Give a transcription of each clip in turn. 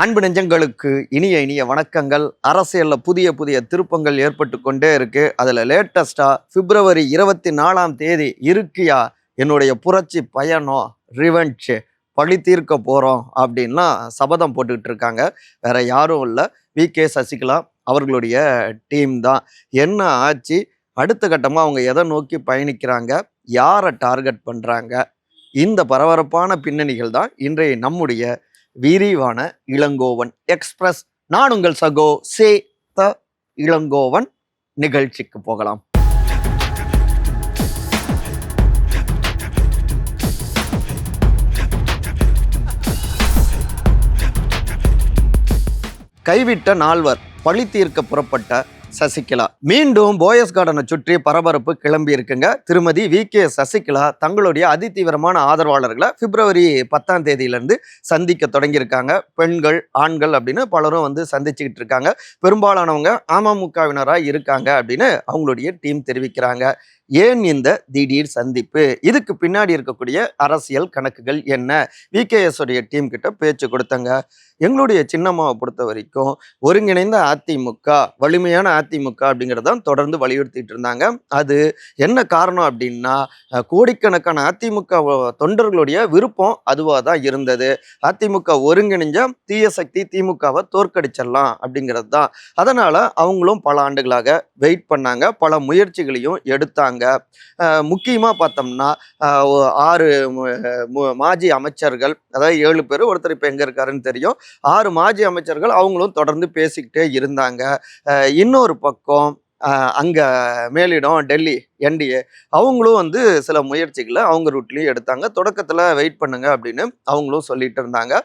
அன்பு நெஞ்சங்களுக்கு இனிய இனிய வணக்கங்கள். அரசியல்ல புதிய புதிய திருப்பங்கள் ஏற்பட்டு கொண்டே இருக்கு. அதுல லேட்டஸ்டா பிப்ரவரி 24 இருக்கியா என்னுடைய புரட்சி பயணம் ரிவெஞ்ச் பழி தீர்க்க போறோம் அப்படின்லாம் சபதம் போட்டுக்கிட்டு இருக்காங்க. வேற யாரும் இல்லை, வி.கே. சசிகலா அவர்களுடைய டீம் தான். என்ன ஆச்சு, அடுத்த கட்டமா அவங்க எதை நோக்கி பயணிக்கிறாங்க, யாரை டார்கெட் பண்றாங்க, இந்த பரபரப்பான பின்னணிகள் தான் இன்றைய நம்முடைய விரிவான இளங்கோவன் எக்ஸ்பிரஸ். நான் உங்கள் சகோ சே த இளங்கோவன். நிகழ்ச்சிக்கு போகலாம். கைவிட்ட நால்வர் பழி தீர்க்க புறப்பட்ட சசிகலா. மீண்டும் போயஸ் கார்டனை சுற்றி பரபரப்பு கிளம்பி இருக்குங்க. திருமதி வி.கே. சசிகலா தங்களுடைய அதிதீவிரமான ஆதரவாளர்களை பிப்ரவரி 10 சந்திக்க தொடங்கியிருக்காங்க. பெண்கள், ஆண்கள் அப்படின்னு பலரும் சந்திச்சுக்கிட்டு இருக்காங்க. பெரும்பாலானவங்க அமமுகவினராக இருக்காங்க அப்படின்னு அவங்களுடைய டீம் தெரிவிக்கிறாங்க. ஏன் இந்த திடீர் சந்திப்பு, இதுக்கு பின்னாடி இருக்கக்கூடிய அரசியல் கணக்குகள் என்ன? வி.கே.எஸ் உடைய டீம் கிட்ட பேச்சு கொடுத்தங்க. எங்களுடைய சின்னம்மாவை பொறுத்த வரைக்கும் ஒருங்கிணைந்த அதிமுக, வலிமையான அதிமுக அப்படிங்கிறதான் தொடர்ந்து வலியுறுத்திட்டு இருந்தாங்க. அது என்ன காரணம் அப்படின்னா, கோடிக்கணக்கான அதிமுக தொண்டர்களுடைய விருப்பம் அதுவாக தான் இருந்தது. அதிமுக ஒருங்கிணைஞ்ச தீய சக்தி திமுகவை தோற்கடிச்சிடலாம் அப்படிங்கிறது தான். அதனால அவங்களும் பல ஆண்டுகளாக வெயிட் பண்ணாங்க, பல முயற்சிகளையும் எடுத்தாங்க. முக்கியமா பார்த்தோம்னா 6 மாஜி அமைச்சர்கள், அதாவது 7 பேர், ஒருத்தர் இப்ப எங்க இருக்காருன்னு தெரியும், 6 மாஜி அமைச்சர்கள் அவங்களும் தொடர்ந்து பேசிக்கிட்டே இருந்தாங்க. இன்னொரு பக்கம் அங்க மேலிடம் டெல்லி என்டிஏ அவங்களும் சில முயற்சிகளை அவங்க ரூட்லயும் எடுத்தாங்க. தொடக்கத்துல வெயிட் பண்ணுங்க அப்படின்னு அவங்களும் சொல்லிட்டு இருந்தாங்க.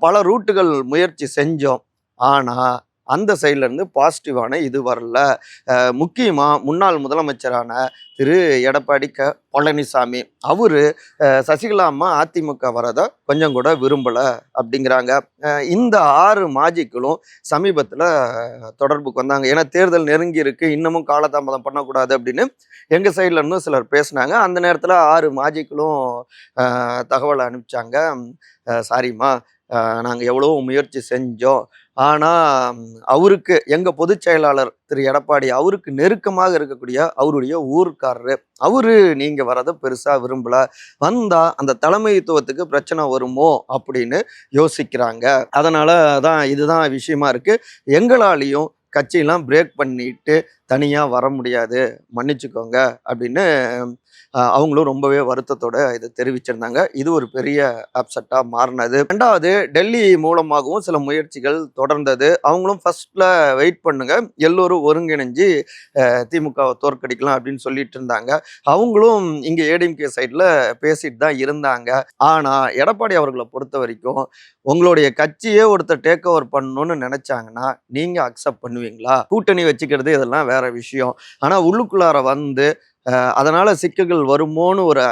பல ரூட்டுகள் முயற்சி செஞ்சோம், ஆனா அந்த சைட்ல இருந்து பாசிட்டிவான இது வரல. முக்கியமா முன்னாள் முதலமைச்சரான திரு எடப்பாடி பழனிசாமி அவரு சசிகலா அம்மா அதிமுக வரதை கொஞ்சம் கூட விரும்பல அப்படிங்கிறாங்க. இந்த 6 மாஜிக்களும் சமீபத்துல தொடர்புக்கு வந்தாங்க. ஏன்னா தேர்தல் நெருங்கி இருக்கு, இன்னமும் காலதாமதம் பண்ணக்கூடாது அப்படின்னு எங்க சைட்ல இருந்தும் சிலர் பேசினாங்க. அந்த நேரத்துல 6 மாஜிக்களும் தகவலை அனுப்பிச்சாங்க. சாரிம்மா, நாங்கள் எவ்வளோ முயற்சி செஞ்சோம், ஆனால் அவருக்கு எங்கள் பொதுச் செயலாளர் திரு எடப்பாடி அவருக்கு நெருக்கமாக இருக்கக்கூடிய அவருடைய ஊர்க்காரரு அவரு நீங்கள் வரதை பெருசாக விரும்பலை, வந்தால் அந்த தலைமைத்துவத்துக்கு பிரச்சனை வருமோ அப்படின்னு யோசிக்கிறாங்க. அதனால தான் இதுதான் விஷயமா இருக்குது. எங்களாலையும் கட்சியெல்லாம் பிரேக் பண்ணிட்டு தனியாக வர முடியாது, மன்னிச்சுக்கோங்க அப்படின்னு அவங்களும் ரொம்பவே வருத்தத்தோட இதை தெரிவிச்சிருந்தாங்க. இது ஒரு பெரிய அப்செட்டாக மாறினது. ரெண்டாவது, டெல்லி மூலமாகவும் சில முயற்சிகள் தொடர்ந்தது. அவங்களும் ஃபர்ஸ்ட்ல வெயிட் பண்ணுங்க, எல்லோரும் ஒருங்கிணைஞ்சு திமுகவை தோற்கடிக்கலாம் அப்படின்னு சொல்லிட்டு இருந்தாங்க. அவங்களும் இங்கே ஏடிஎம்கே சைடில் பேசிட்டு தான் இருந்தாங்க. ஆனால் எடப்பாடி அவர்களை பொறுத்த வரைக்கும் உங்களுடைய கட்சியே ஒருத்தர் டேக் ஓவர் பண்ணணும்னு நினைச்சாங்கன்னா நீங்க அக்செப்ட் பண்ணுவீங்களா? கூட்டணி வச்சுக்கிறது இதெல்லாம் வேற விஷயம். ஆனா உள்ளுக்குள்ளார அதனால சிக்கல்கள் வருமோன்னு ஒரு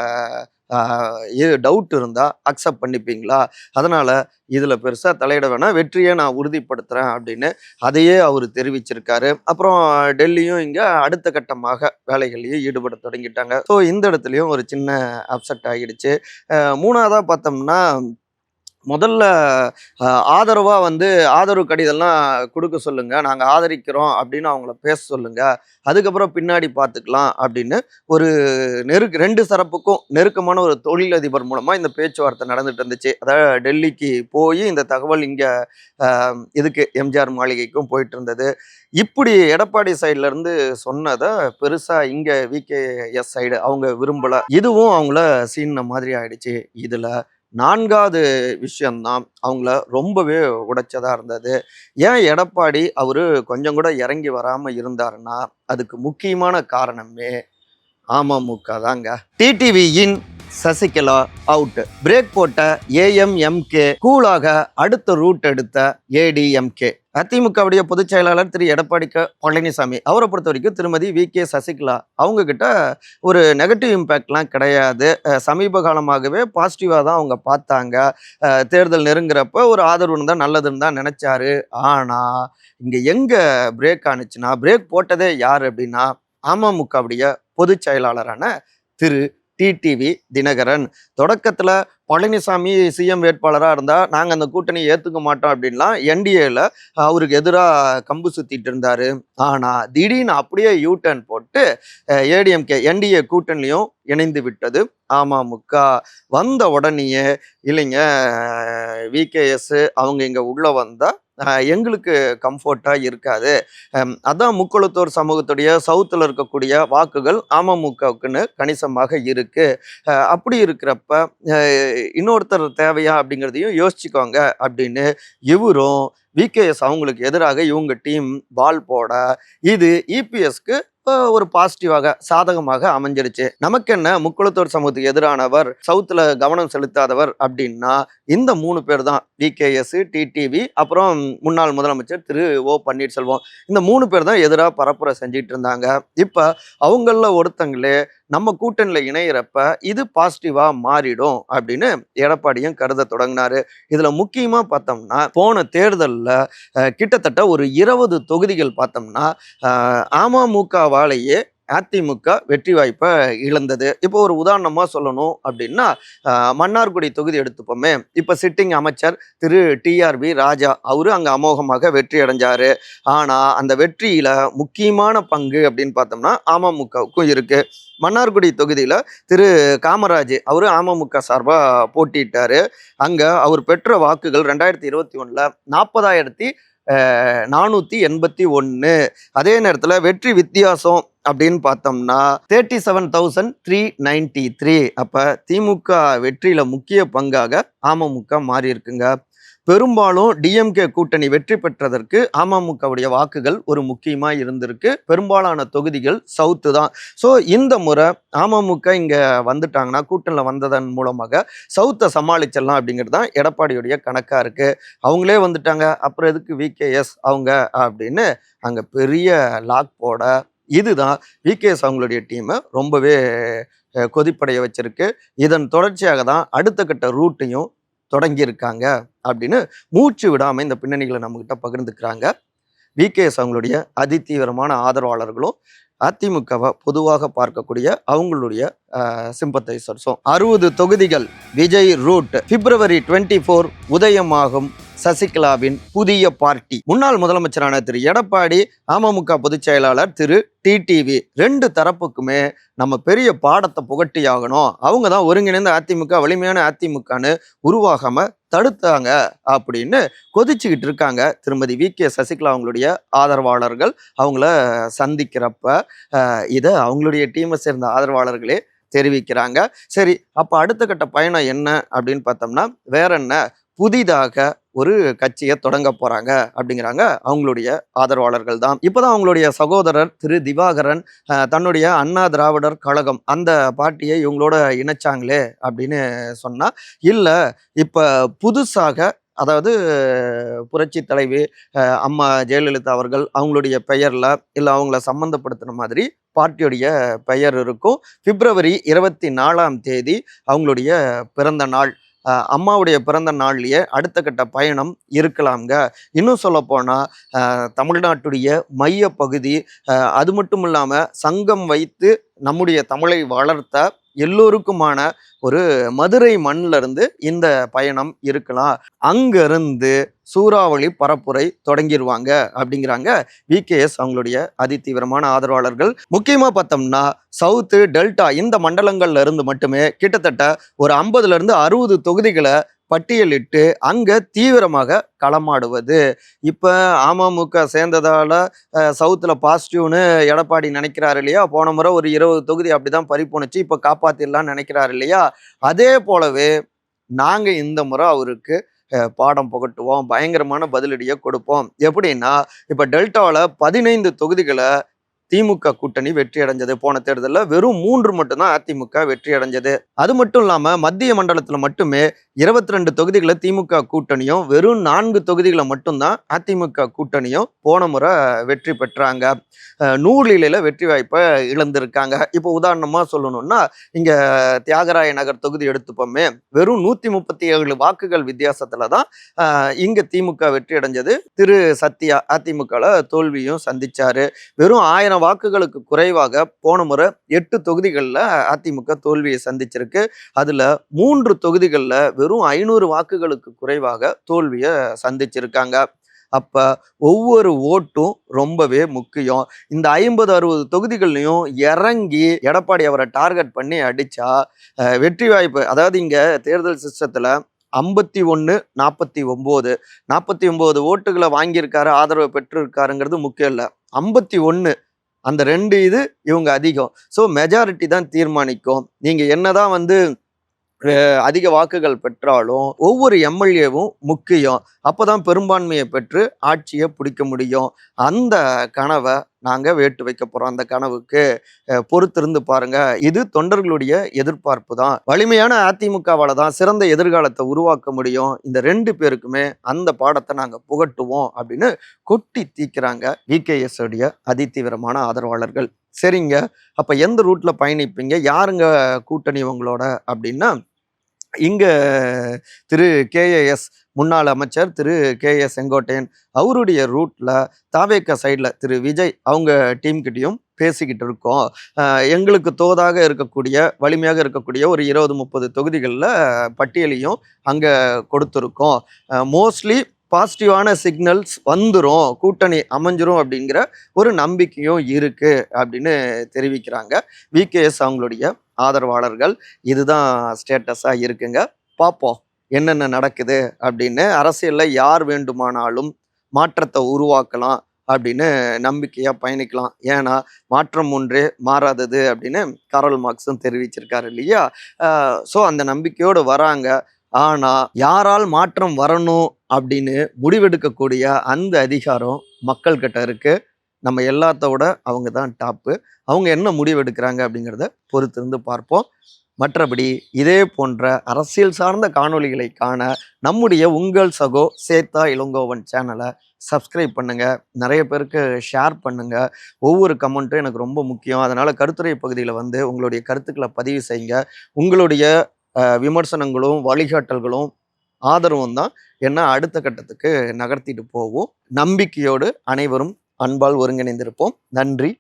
டவுட் இருந்தா அக்செப்ட் பண்ணிப்பீங்களா? அதனால இதுல பெருசா தலையிட வேணாம், வெற்றியை நான் உறுதிப்படுத்துறேன் அப்படின்னு அதையே அவர் தெரிவிச்சிருக்காரு. அப்புறம் டெல்லியும் இங்க அடுத்த கட்டமாக வேலைகளையும் ஈடுபட தொடங்கிட்டாங்க. ஸோ இந்த இடத்துலயும் ஒரு சின்ன அப்செட் ஆகிடுச்சு. மூணாவதா பார்த்தோம்னா, முதல்ல ஆதரவாக ஆதரவு கடிதம்லாம் கொடுக்க சொல்லுங்க, நாங்கள் ஆதரிக்கிறோம் அப்படின்னு அவங்கள பேச சொல்லுங்க, அதுக்கப்புறம் பின்னாடி பார்த்துக்கலாம் அப்படின்னு ஒரு 2 தரப்புக்கும் நெருக்கமான ஒரு தொழிலதிபர் மூலமாக இந்த பேச்சுவார்த்தை நடந்துட்டு இருந்துச்சு. அதாவது டெல்லிக்கு போய் இந்த தகவல் இங்கே இதுக்கு எம்ஜிஆர் மாளிகைக்கும் போயிட்டு இருந்தது. இப்படி எடப்பாடி சைட்ல இருந்து சொன்னதை பெருசா இங்க வி.கே.எஸ் சைடு அவங்க விரும்பல. இதுவும் அவங்கள சீன மாதிரி ஆயிடுச்சு. இதுல 4வது விஷயம்தான் அவங்கள ரொம்பவே உடைச்சதா இருந்தது. ஏன் எடப்பாடி அவரு கொஞ்சம் கூட இறங்கி வராம இருந்தாருன்னா அதுக்கு முக்கியமான காரணமே அமமுக தாங்க. டிடிவியின் சசிகலா அவுட், பிரேக் போட்ட ஏஎம்எம்கே கூலாக அடுத்த ரூட் எடுத்த ஏடிஎம்கே. அதிமுகவுடைய பொதுச் செயலாளர் திரு எடப்பாடி பழனிசாமி அவரை பொறுத்த வரைக்கும் திருமதி வி.கே. சசிகலா அவங்க கிட்ட ஒரு நெகட்டிவ் இம்பேக்ட்லாம் கிடையாது. சமீப காலமாகவே பாசிட்டிவாக தான் அவங்க பார்த்தாங்க. தேர்தல் நெருங்குறப்ப ஒரு ஆதரவு இருந்தால் நல்லதுன்னு தான் நினைச்சாரு. ஆனால் இங்கே எங்கே பிரேக் ஆனிச்சுன்னா, பிரேக் போட்டதே யார் அப்படின்னா அமமுகவுடைய பொதுச் செயலாளரான திரு டிடிவி தினகரன். தொடக்கத்துல பழனிசாமி சிஎம் வேட்பாளராக இருந்தால் நாங்கள் அந்த கூட்டணி ஏற்றுக்க மாட்டோம் அப்படின்லாம் என்டிஏல அவருக்கு எதிராக கம்பு சுத்திட்டு இருந்தாரு. ஆனால் திடீர்னு அப்படியே யூ டர்ன் போட்டு ஏடிஎம்கே என்டிஏ கூட்டணியும் இணைந்து விட்டது அமமுக. வந்த உடனேயே இல்லைங்க விகேஎஸ் அவங்க இங்கே உள்ள வந்தால் எங்களுக்கு கம்ஃபர்ட்டாக இருக்காது, அதான் முக்குளத்தூர் சமூகத்துடைய சவுத்தில் இருக்கக்கூடிய வாக்குகள் அமமுகவுக்குன்னு கணிசமாக இருக்கு, அப்படி இருக்கிறப்ப இன்னொருத்தர் தேவையா அப்படிங்கிறதையும் யோசிச்சுக்கோங்க அப்படின்னு இவரும் விகேஎஸ் அவங்களுக்கு எதிராக இவங்க டீம் பால் போட இது இபிஎஸ்க்கு ஒரு பாசிட்டிவாக சாதகமாக அமைஞ்சிருச்சு. நமக்கு என்ன முக்குளத்தூர் சமூகத்துக்கு எதிரானவர், சவுத்துல கவனம் செலுத்தாதவர் அப்படின்னா இந்த 3 பேர் தான், விகேஎஸ், டிடிவி, அப்புறம் முன்னாள் முதலமைச்சர் திரு ஓ பன்னீர்செல்வம். இந்த 3 பேர் தான் எதிராக பரப்புரை செஞ்சிட்டு இருந்தாங்க. இப்ப அவங்கள ஒருத்தங்களே நம்ம கூட்டணியில் இணையிறப்ப இது பாசிட்டிவா மாறிடும் அப்படின்னு எடப்பாடியும் கருத தொடங்கினாரு. இதுல முக்கியமா பார்த்தோம்னா போன தேர்தலில் கிட்டத்தட்ட ஒரு 20 தொகுதிகள் பார்த்தோம்னா அமமுகவாலேயே அதிமுக வெற்றி வாய்ப்பை இழந்தது. இப்போ ஒரு உதாரணமா சொல்லணும் அப்படின்னா மன்னார்குடி தொகுதி எடுத்துப்போமே. இப்போ சிட்டிங் அமைச்சர் திரு டிஆர்பி ராஜா அவரு அங்க அமோகமாக வெற்றி அடைஞ்சாரு. ஆனா அந்த வெற்றியில முக்கியமான பங்கு அப்படின்னு பார்த்தோம்னா அமமுகவுக்கும் இருக்கு. மன்னார்குடி தொகுதியில திரு காமராஜ் அவரு அமமுக சார்பா போட்டிட்டாரு. அங்க அவர் பெற்ற வாக்குகள் 2021 40,481. அதே நேரத்தில் வெற்றி வித்தியாசம் அப்படின்னு பார்த்தோம்னா 37,393. அப்போ திமுக வெற்றியில முக்கிய பங்காக அமமுக மாறி இருக்குங்க. பெரும்பாலும் டிஎம்கே கூட்டணி வெற்றி பெற்றதற்கு அமமுகவுடைய வாக்குகள் ஒரு முக்கியமா இருந்திருக்கு. பெரும்பாலான தொகுதிகள் சவுத்து தான். ஸோ இந்த முறை அமமுக இங்க வந்துட்டாங்கன்னா கூட்டணியில் வந்ததன் மூலமாக சவுத்தை சமாளிச்சிடலாம் அப்படிங்கிறது தான் எடப்பாடியுடைய கணக்கா இருக்கு. அவங்களே வந்துட்டாங்க, அப்புறம் எதுக்கு விகேஎஸ் அவங்க அப்படின்னு அங்க பெரிய லாக் போட இதுதான் விகேஎஸ் அவங்களுடைய டீமை ரொம்பவே கொதிப்படைய வச்சிருக்கு. இதன் தொடர்ச்சியாக தான் அடுத்த கட்ட ரூட்டையும் தொடங்கியிருக்காங்க அப்படின்னு மூச்சு விடாமல் இந்த பின்னணிகளை நம்மகிட்ட பகிர்ந்துக்கிறாங்க விகேஎஸ் அவங்களுடைய அதிதீவிரமான ஆதரவாளர்களும் அதிமுகவை பொதுவாக பார்க்கக்கூடிய அவங்களுடைய சிம்பத்தைசர்ஸும். 60 தொகுதிகள் விஜய் ரூட். February 24 உதயமாகும் சசிகலாவின் புதிய பார்ட்டி. முன்னாள் முதலமைச்சரான திரு எடப்பாடி, அமமுக பொதுச் செயலாளர் திரு டிடிவி 2 தரப்புக்குமே நம்ம பெரிய பாடத்தை புகட்டி ஆகணும். அவங்க தான் ஒருங்கிணைந்த அதிமுக, வலிமையான அதிமுகன்னு உருவாகாம தடுத்தாங்க அப்படின்னு கொதிச்சுக்கிட்டு இருக்காங்க திருமதி விகே சசிகலா அவங்களுடைய ஆதரவாளர்கள். அவங்கள சந்திக்கிறப்ப இதை அவங்களுடைய டீமை சேர்ந்த ஆதரவாளர்களே தெரிவிக்கிறாங்க. சரி, அப்ப அடுத்த கட்ட பயணம் என்ன அப்படின்னு பார்த்தோம்னா வேற என்ன, புதிதாக ஒரு கட்சியை தொடங்க போறாங்க அப்படிங்கிறாங்க அவங்களுடைய ஆதரவாளர்கள் தான். இப்போதான் அவங்களுடைய சகோதரர் திரு திவாகரன் தன்னுடைய அண்ணா திராவிடர் கழகம் அந்த பார்ட்டியை இவங்களோட இணைச்சாங்களே அப்படின்னு சொன்னா, இல்லை இப்போ புதுசாக, அதாவது புரட்சி தலைவி அம்மா ஜெயலலிதா அவர்கள் அவங்களுடைய பெயர்ல இல்லை அவங்கள சம்மந்தப்படுத்தின மாதிரி பார்ட்டியுடைய பெயர் இருக்கும். February 24 அவங்களுடைய பிறந்த நாள். அம்மாவுடைய பிறந்த நாள்லயே அடுத்த கட்ட பயணம் இருக்கலாம்ங்க. இன்னும் சொல்ல போனா தமிழ்நாட்டுடைய மைய பகுதி, அது மட்டும் இல்லாம சங்கம் வைத்து நம்முடைய தமிழை வளர்த்த எல்லோருக்குமான ஒரு மதுரை மண்ணில இருந்து இந்த பயணம் இருக்கலாம். அங்கிருந்து சூறாவளி பரப்புரை தொடங்கிடுவாங்க அப்படிங்கிறாங்க விகேஎஸ் அவங்களுடைய அதிதீவிரமான ஆதரவாளர்கள். முக்கியமா பார்த்தோம்னா சவுத்து, டெல்டா இந்த மண்டலங்கள்ல இருந்து மட்டுமே கிட்டத்தட்ட ஒரு 50-60 தொகுதிகளை பட்டியலிட்டு அங்க தீவிரமாக களமாடுவது. இப்ப அமமுக சேர்ந்ததால சவுத்துல பாசிட்டிவ்னு எடப்பாடி நினைக்கிறாரு இல்லையா. போன முறை ஒரு 20 தொகுதி அப்படிதான் பறிப்போனுச்சு, இப்ப காப்பாத்திடலாம்னு நினைக்கிறாரு இல்லையா. அதே போலவே நாங்க இந்த முறை அவருக்கு பாடம் புகட்டுவோம், பயங்கரமான பதிலடியை கொடுப்போம். எப்படின்னா இப்ப டெல்டாவில் 15 தொகுதிகளை திமுக கூட்டணி வெற்றி அடைஞ்சது. போன தேர்தலில் வெறும் 3 மட்டும்தான் அதிமுக வெற்றி அடைஞ்சது. அது மட்டும் இல்லாம மத்திய மண்டலத்துல மட்டுமே 22 தொகுதிகளை திமுக கூட்டணியும் வெறும் 4 தொகுதிகளை மட்டும்தான் அதிமுக கூட்டணியும் போன முறை வெற்றி பெற்றாங்க. நூலிலையில வெற்றி வாய்ப்பை இழந்திருக்காங்க. இப்போ உதாரணமா சொல்லணும்னா இங்க தியாகராய நகர் தொகுதி எடுத்துப்போமே, வெறும் 137 வாக்குகள் வித்தியாசத்துல தான் இங்க திமுக வெற்றி அடைஞ்சது. திரு சத்யா அதிமுகல தோல்வியும் சந்திச்சாரு. வெறும் 1000 வாக்குகளுக்கு குறைவாக போன முறை 8 தொகுதிகளில் அதிமுக தோல்வியை சந்திச்சிருக்கு. அதுல 3 தொகுதிகளில் வெறும் 500 வாக்குகளுக்கு குறைவாக தோல்வியை சந்திச்சிருக்காங்க. அப்ப ஒவ்வொரு ஓட்டும் ரொம்பவே முக்கியம். இந்த 50-60 தொகுதிகள்லையும் இறங்கி எடப்பாடி அவரை டார்கெட் பண்ணி அடிச்சா வெற்றி வாய்ப்பு. அதாவது இங்க தேர்தல் சிஸ்டத்துல 51-49 ஓட்டுகளை வாங்கியிருக்காரு, ஆதரவை பெற்றிருக்காருங்கிறது முக்கியம் இல்லை. 51 அந்த 2 இது இவங்க அதிகம். ஸோ மெஜாரிட்டி தான் தீர்மானிக்கும். நீங்க என்னதான் அதிக வாக்குகள் பெற்றாலும் ஒவ்வொரு எம்எல்ஏவும் முக்கியம். அப்பதான் பெரும்பான்மையை பெற்று ஆட்சியை பிடிக்க முடியும். அந்த கனவை நாங்க வேட்டு வைக்க போறோம். அந்த கனவுக்கு பொறுத்திருந்து பாருங்க. இது தொண்டர்களுடைய எதிர்பார்ப்பு தான். வலிமையான அதிமுகவால தான் சிறந்த எதிர்காலத்தை உருவாக்க முடியும். இந்த 2 பேருக்குமே அந்த பாடத்தை நாங்க புகட்டுவோம் அப்படின்னு கொட்டி தீக்கிறாங்க விகேஎஸ் உடைய அதிதீவிரமான ஆதரவாளர்கள். சரிங்க, அப்ப எந்த ரூட்ல பயணிப்பீங்க, யாருங்க கூட்டணி உங்களோட அப்படின்னா, இங்க திரு கேஏஎஸ் முன்னாள் அமைச்சர் திரு கேஏ செங்கோட்டையன் அவருடைய ரூட்ல தாவேக்கா சைட்ல திரு விஜய் அவங்க டீம் கிட்டையும் பேசிக்கிட்டு இருக்கோம். எங்களுக்கு தோதாக இருக்கக்கூடிய வலிமையாக இருக்கக்கூடிய ஒரு 20-30 தொகுதிகளில் பட்டியலையும் அங்க கொடுத்துருக்கோம். மோஸ்ட்லி பாசிட்டிவான சிக்னல்ஸ் வந்துடும், கூட்டணி அமைஞ்சிரும் அப்படிங்கிற ஒரு நம்பிக்கையும் இருக்கு அப்படின்னு தெரிவிக்கிறாங்க விகேஎஸ் அவங்களுடைய ஆதரவாளர்கள். இதுதான் ஸ்டேட்டஸா இருக்குங்க. பார்ப்போம் என்னென்ன நடக்குது அப்படின்னு. அரசியல்ல யார் வேண்டுமானாலும் மாற்றத்தை உருவாக்கலாம் அப்படின்னு நம்பிக்கையா பயணிக்கலாம். ஏன்னா மாற்றம் ஒன்றே மாறாதது அப்படின்னு காரல் மார்க்ஸும் தெரிவிச்சிருக்காரு இல்லையா? ஸோ அந்த நம்பிக்கையோடு வராங்க. ஆனா யாரால் மாற்றம் வரணும் அப்படின்னு முடிவெடுக்கக்கூடிய அந்த அதிகாரம் மக்கள் கிட்ட இருக்கு. நம்ம எல்லாத்தோட அவங்க தான் டாப்பு. அவங்க என்ன முடிவெடுக்கிறாங்க அப்படிங்கிறத பொறுத்திருந்து பார்ப்போம். மற்றபடி இதே போன்ற அரசியல் சார்ந்த காணொளிகளை காண நம்முடைய உங்கள் சகோ சேத்தா இளங்கோவன் சேனலை சப்ஸ்கிரைப் பண்ணுங்க, நிறைய பேருக்கு ஷேர் பண்ணுங்க. ஒவ்வொரு கமெண்ட்டும் எனக்கு ரொம்ப முக்கியம். அதனால கருத்துரை பகுதியில் உங்களுடைய கருத்துக்களை பதிவு செய்யுங்க. உங்களுடைய விமர்சனங்களும் வழிகாட்டல்களும் ஆதரவும் தான் என்ன அடுத்த கட்டத்துக்கு நகர்த்திட்டு போவோம். நம்பிக்கையோடு அனைவரும் அன்பால் ஒருங்கிணைந்திருப்போம். நன்றி,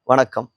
வணக்கம்.